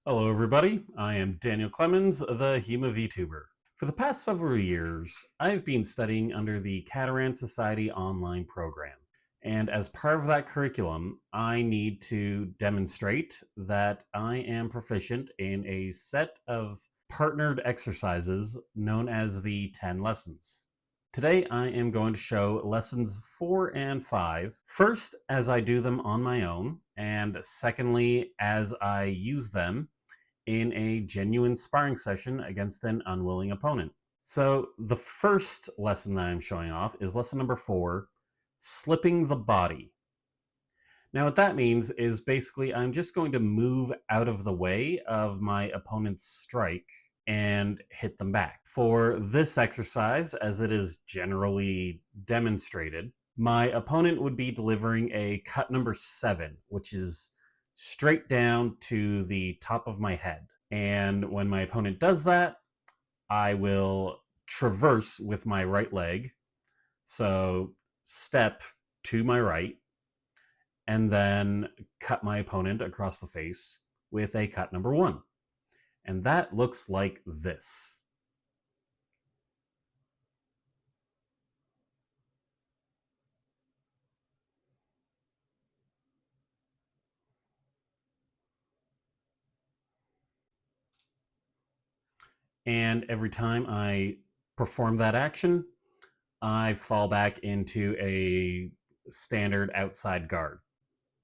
Hello everybody, I am Daniel Clemens, the HEMA Vtuber. For the past several years, I've been studying under the Cateran Society online program. And as part of that curriculum, I need to demonstrate that I am proficient in a set of partnered exercises known as the 10 lessons. Today I am going to show lessons 4 and 5, first as I do them on my own, and secondly as I use them in a genuine sparring session against an unwilling opponent. So the first lesson that I'm showing off is lesson number 4, slipping the body. Now what that means is basically I'm just going to move out of the way of my opponent's strike and hit them back. For this exercise, as it is generally demonstrated, my opponent would be delivering a cut number 7, which is straight down to the top of my head. And when my opponent does that, I will traverse with my right leg. So step to my right, and then cut my opponent across the face with a cut number 1. And that looks like this. And every time I perform that action, I fall back into a standard outside guard.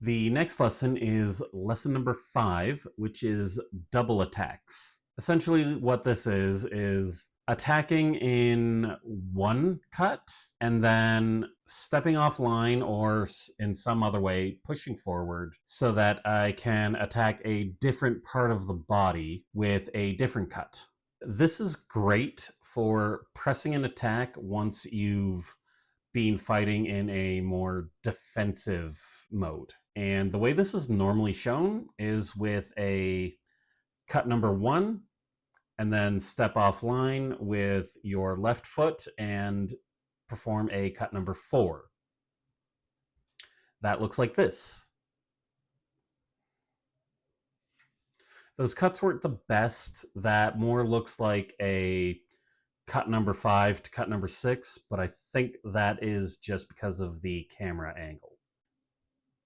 The next lesson is lesson number 5, which is double attacks. Essentially what this is attacking in one cut and then stepping offline or in some other way pushing forward so that I can attack a different part of the body with a different cut. This is great for pressing an attack once you've been fighting in a more defensive mode. And the way this is normally shown is with a cut number 1 and then step offline with your left foot and perform a cut number 4. That looks like this. Those cuts weren't the best. That more looks like a cut number 5 to cut number 6, but I think that is just because of the camera angle.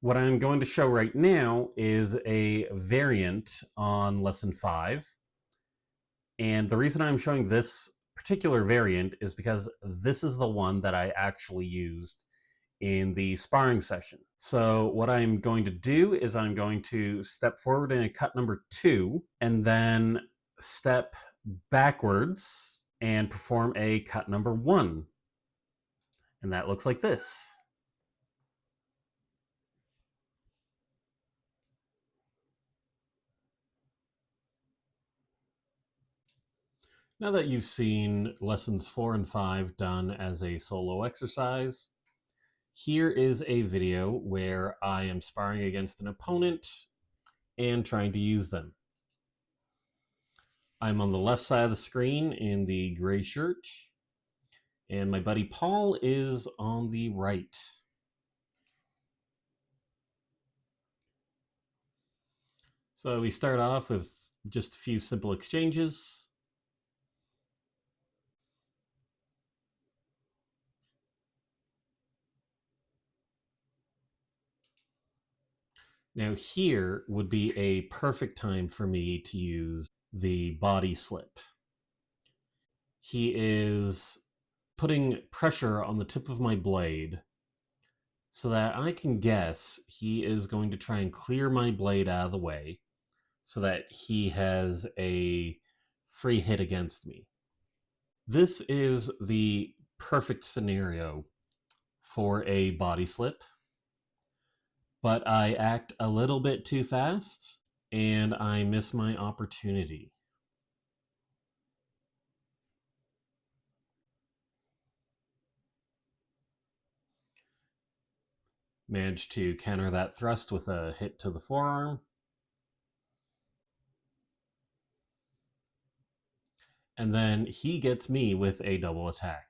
What I'm going to show right now is a variant on lesson 5. And the reason I'm showing this particular variant is because this is the one that I actually used in the sparring session. So what I'm going to do is I'm going to step forward in a cut number 2 and then step backwards and perform a cut number 1. And that looks like this. Now that you've seen lessons 4 and 5 done as a solo exercise, here is a video where I am sparring against an opponent and trying to use them. I'm on the left side of the screen in the gray shirt, and my buddy Paul is on the right. So we start off with just a few simple exchanges. Now here would be a perfect time for me to use the body slip. He is putting pressure on the tip of my blade so that I can guess he is going to try and clear my blade out of the way so that he has a free hit against me. This is the perfect scenario for a body slip, but I act a little bit too fast and I miss my opportunity. Managed to counter that thrust with a hit to the forearm. And then he gets me with a double attack.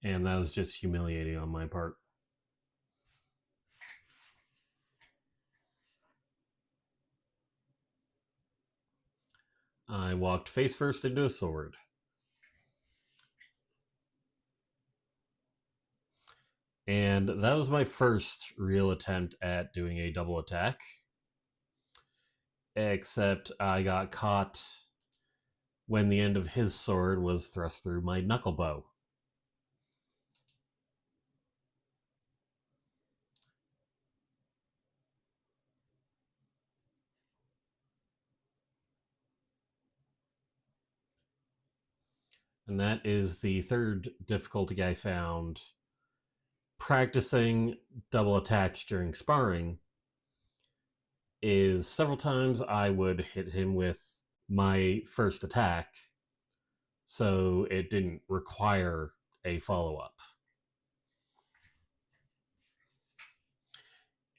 And that was just humiliating on my part. I walked face first into a sword. And that was my first real attempt at doing a double attack. Except I got caught when the end of his sword was thrust through my knuckle bow. And that is the third difficulty I found practicing double attacks during sparring. Is several times I would hit him with my first attack, so it didn't require a follow up.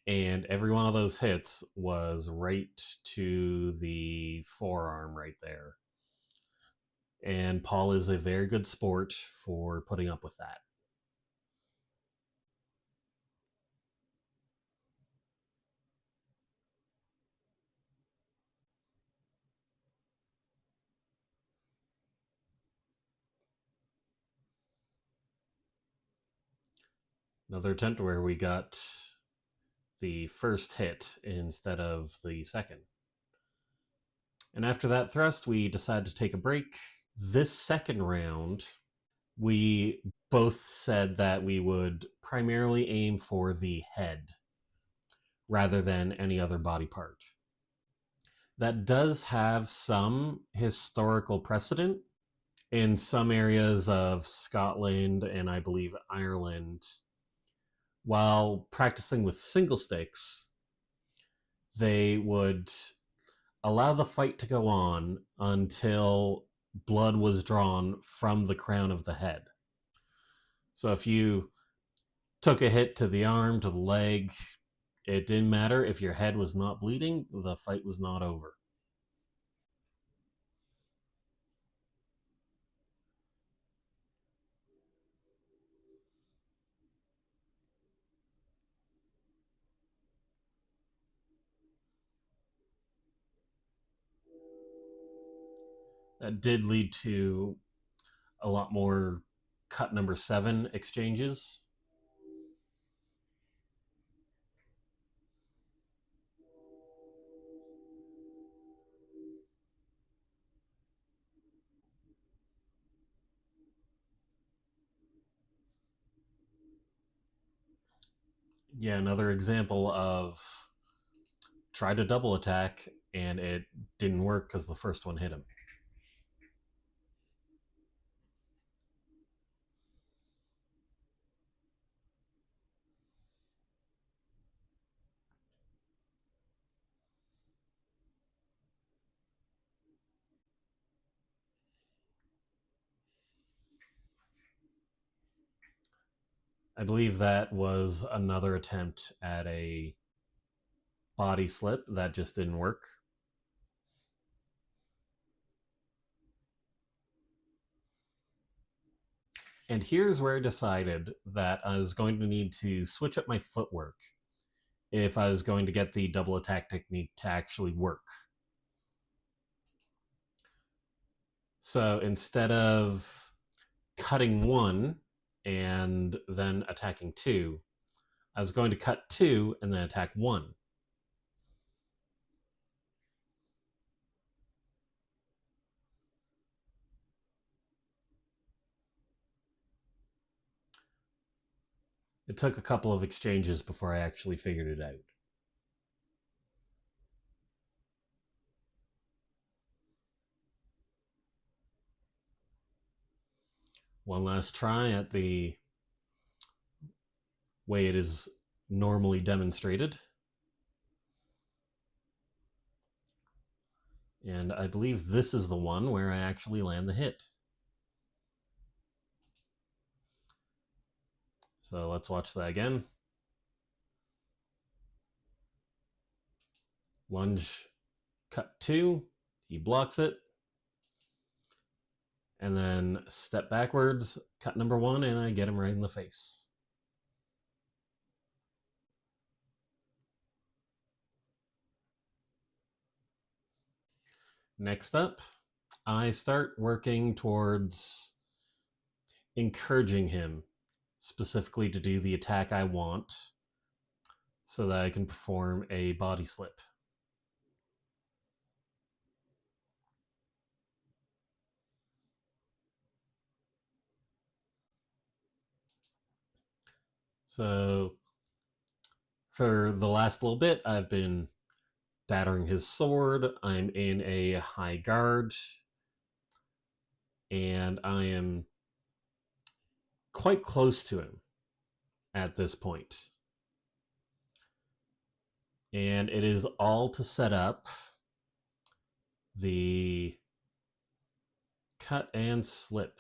And every one of those hits was right to the forearm right there. And Paul is a very good sport for putting up with that. Another attempt where we got the first hit instead of the second. And after that thrust, we decided to take a break. This second round, we both said that we would primarily aim for the head rather than any other body part. That does have some historical precedent. In some areas of Scotland and I believe Ireland, while practicing with single sticks, they would allow the fight to go on until blood was drawn from the crown of the head. So if you took a hit to the arm, to the leg, it didn't matter. If your head was not bleeding, the fight was not over. That did lead to a lot more cut number 7 exchanges. Yeah, another example of try to double attack and it didn't work because the first one hit him. I believe that was another attempt at a body slip that just didn't work. And here's where I decided that I was going to need to switch up my footwork if I was going to get the double attack technique to actually work. So instead of cutting 1 and then attacking 2, I was going to cut 2 and then attack 1. It took a couple of exchanges before I actually figured it out. One last try at the way it is normally demonstrated. And I believe this is the one where I actually land the hit. So let's watch that again. Lunge, cut 2, he blocks it. and then step backwards, cut number 1, and I get him right in the face. Next up, I start working towards encouraging him specifically to do the attack I want so that I can perform a body slip. So for the last little bit, I've been battering his sword. I'm in a high guard, and I am quite close to him at this point. And it is all to set up the cut and slip.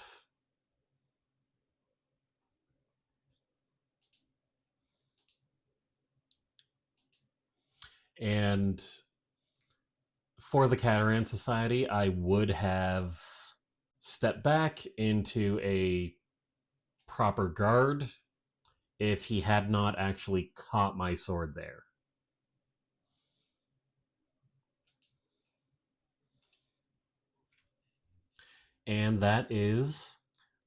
And for the Cateran Society, I would have stepped back into a proper guard if he had not actually caught my sword there. And that is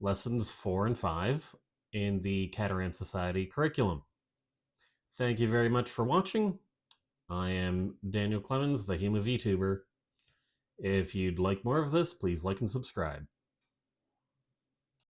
lessons 4 and 5 in the Cateran Society curriculum. Thank you very much for watching. I am Daniel Clemens, the HEMA Vtuber. If you'd like more of this, please like and subscribe.